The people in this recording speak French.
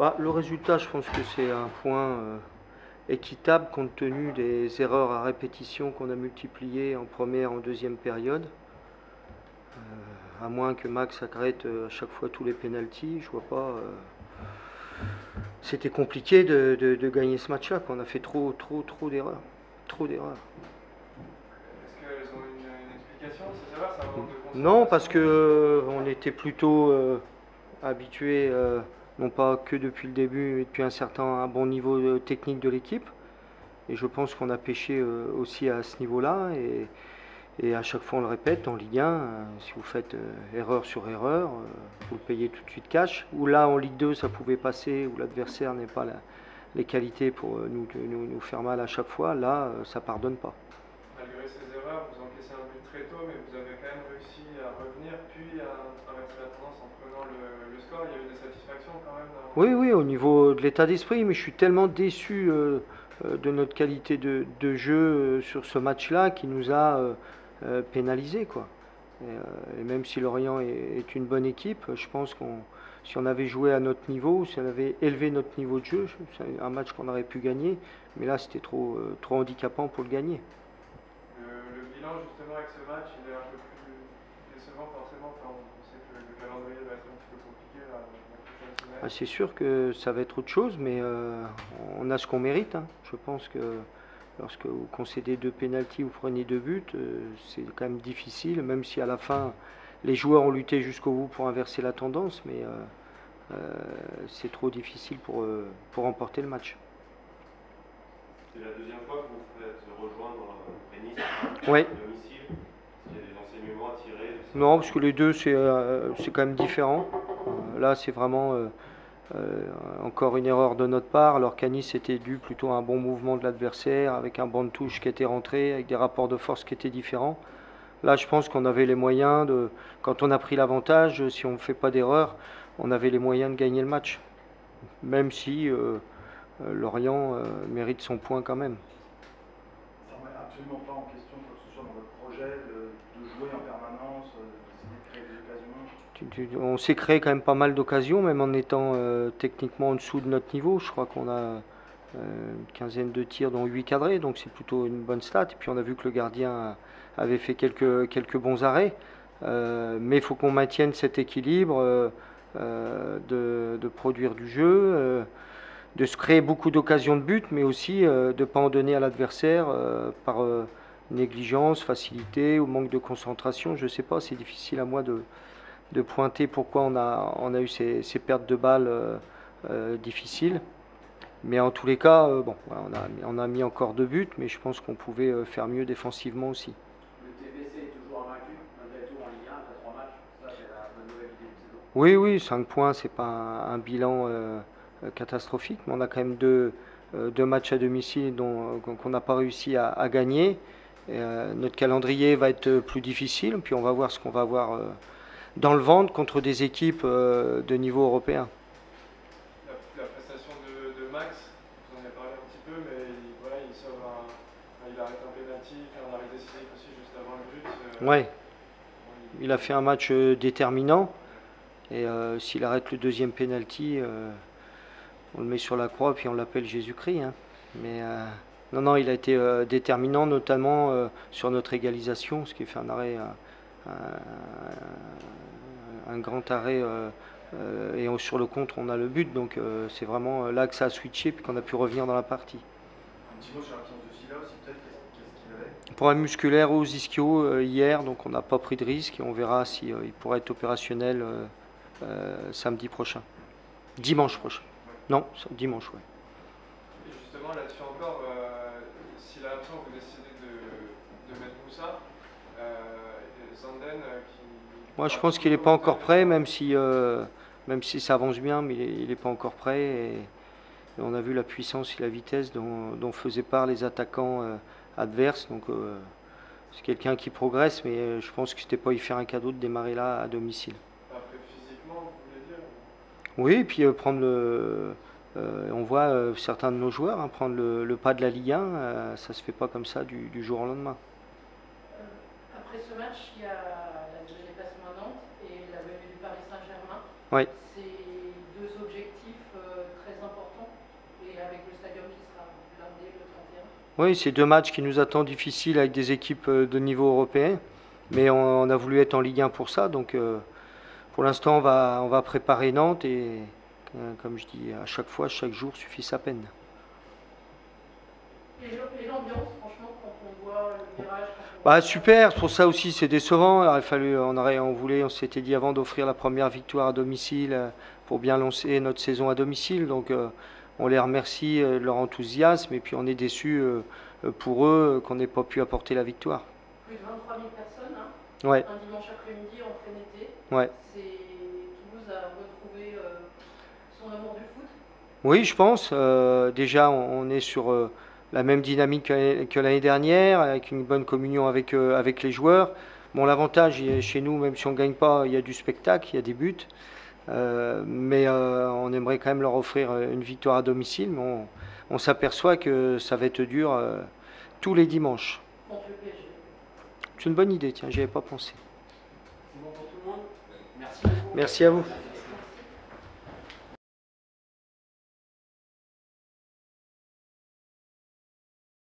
Le résultat, je pense que c'est un point équitable compte tenu des erreurs à répétition qu'on a multipliées en première, en deuxième période. À moins que Max agrette à chaque fois tous les pénaltys, je vois pas. C'était compliqué de gagner ce match-là. On a fait trop d'erreurs. Trop d'erreurs. Est-ce qu'elles ont une explication, ces erreurs? C'est un manque de Non, parce concentration? que on était plutôt habitué, non pas que depuis le début, mais depuis un bon niveau technique de l'équipe. Et je pense qu'on a pêché aussi à ce niveau-là. Et à chaque fois, on le répète, en Ligue 1, si vous faites erreur sur erreur, vous le payez tout de suite cash. Ou là, en Ligue 2, ça pouvait passer, où l'adversaire n'a pas les qualités pour nous faire mal à chaque fois. Là, ça pardonne pas. Malgré ces erreurs, vous encaissez un but très tôt, mais vous avez quand même réussi à revenir, puis à inverser la tendance en prenant le score. Il y a eu des satisfactions quand même Oui, oui, au niveau de l'état d'esprit, mais je suis tellement déçu de notre qualité de jeu sur ce match-là qui nous a pénalisé, quoi. Et même si Lorient est une bonne équipe, je pense qu'on si on avait joué à notre niveau, si on avait élevé notre niveau de jeu, c'est un match qu'on aurait pu gagner. Mais là, c'était trop handicapant pour le gagner. le bilan justement avec ce match, il est un peu plus décevant forcément. Enfin, on sait que le calendrier va être un petit peu compliqué la prochaine semaine. C'est sûr que ça va être autre chose, mais on a ce qu'on mérite, hein. Je pense que lorsque vous concédez deux pénaltys, vous prenez deux buts, c'est quand même difficile, même si à la fin, les joueurs ont lutté jusqu'au bout pour inverser la tendance, mais c'est trop difficile pour remporter le match. C'est la deuxième fois que vous faites rejoindre Nice Oui. à domicile. Est-ce qu'il y a des enseignements à tirer de Non, parce que les deux, c'est quand même différent. Là, c'est vraiment encore une erreur de notre part, alors qu'à Nice, c'était dû plutôt à un bon mouvement de l'adversaire, avec un banc de touche qui était rentré, avec des rapports de force qui étaient différents. Là, je pense qu'on avait les moyens quand on a pris l'avantage, si on ne fait pas d'erreur, on avait les moyens de gagner le match. Même si Lorient mérite son point quand même. Ça ne remet absolument pas en question quoi que ce soit dans votre projet de jouer en permanence, d'essayer de créer des occasions. On s'est créé quand même pas mal d'occasions, même en étant techniquement en dessous de notre niveau. Je crois qu'on a une quinzaine de tirs, dont 8 cadrés, donc c'est plutôt une bonne stat. Et puis on a vu que le gardien avait fait quelques bons arrêts. Mais il faut qu'on maintienne cet équilibre de produire du jeu, de se créer beaucoup d'occasions de but, mais aussi de ne pas en donner à l'adversaire par négligence, facilité ou manque de concentration. Je ne sais pas, c'est difficile à moi de pointer pourquoi on a eu ces pertes de balles difficiles. Mais en tous les cas, bon, on a mis encore deux buts, mais je pense qu'on pouvait faire mieux défensivement aussi. Le TBC est toujours invaincu, malgré tout en Ligue 1, après 3 matchs. Ça, c'est la bonne nouvelle du début de saison. Oui, oui, 5 points, c'est pas un bilan catastrophique, mais on a quand même deux matchs à domicile qu'on n'a pas réussi à gagner. Et, notre calendrier va être plus difficile, puis on va voir ce qu'on va avoir dans le ventre contre des équipes de niveau européen. La prestation de Max, vous en avez parlé un petit peu, mais voilà, il arrête un penalty, il fait un arrêt décisif aussi juste avant le but. Ouais, Bon, il a fait un match déterminant, et s'il arrête le deuxième penalty, on le met sur la croix, puis on l'appelle Jésus-Christ, hein. Mais non, non, il a été déterminant, notamment sur notre égalisation, ce qui fait un arrêt, un grand arrêt. Et sur le contre, on a le but, donc c'est vraiment là que ça a switché, puis qu'on a pu revenir dans la partie. Un petit mot sur l'absence de Silla aussi, peut-être, qu'est-ce qu'il avait? Problème musculaire aux ischio hier, donc on n'a pas pris de risque et on verra si il pourra être opérationnel samedi prochain. Dimanche prochain. Non, dimanche, ouais. et justement, là-dessus encore, si à l'absent vous décidez de mettre Moussa, Zanden qui. Moi, je pense qu'il n'est pas encore prêt, même si ça avance bien, mais il n'est pas encore prêt. Et on a vu la puissance et la vitesse dont faisaient part les attaquants adverses. Donc, c'est quelqu'un qui progresse, mais je pense que c'était pas y faire un cadeau de démarrer là à domicile. Après, physiquement, vous voulez dire? Oui, et puis on voit certains de nos joueurs prendre le pas de la Ligue 1, ça se fait pas comme ça du jour au lendemain. Après ce match, il y a le déplacement à Nantes et la venue du Paris Saint-Germain. Oui. C'est deux objectifs Oui, c'est 2 matchs qui nous attendent difficiles avec des équipes de niveau européen, mais on a voulu être en Ligue 1 pour ça, donc pour l'instant on va préparer Nantes et comme je dis à chaque fois, chaque jour suffit sa peine. Et l'ambiance, franchement, quand on voit le virage, Bah super, pour ça aussi c'est décevant. Il aurait fallu, on s'était dit avant d'offrir la première victoire à domicile pour bien lancer notre saison à domicile. Donc on les remercie de leur enthousiasme et puis on est déçus pour eux qu'on n'ait pas pu apporter la victoire. plus de 23 000 personnes, hein, Ouais, un dimanche après-midi en plein été. ouais. Toulouse a retrouvé son amour du foot. Oui, je pense. Déjà, on est sur la même dynamique que l'année dernière, avec une bonne communion avec les joueurs. Bon, l'avantage chez nous, même si on ne gagne pas, il y a du spectacle, il y a des buts. Mais on aimerait quand même leur offrir une victoire à domicile. Mais on s'aperçoit que ça va être dur tous les dimanches. Contre le PSG. C'est une bonne idée, tiens, j'y avais pas pensé. C'est bon pour tout le monde. Merci beaucoup. Merci à vous.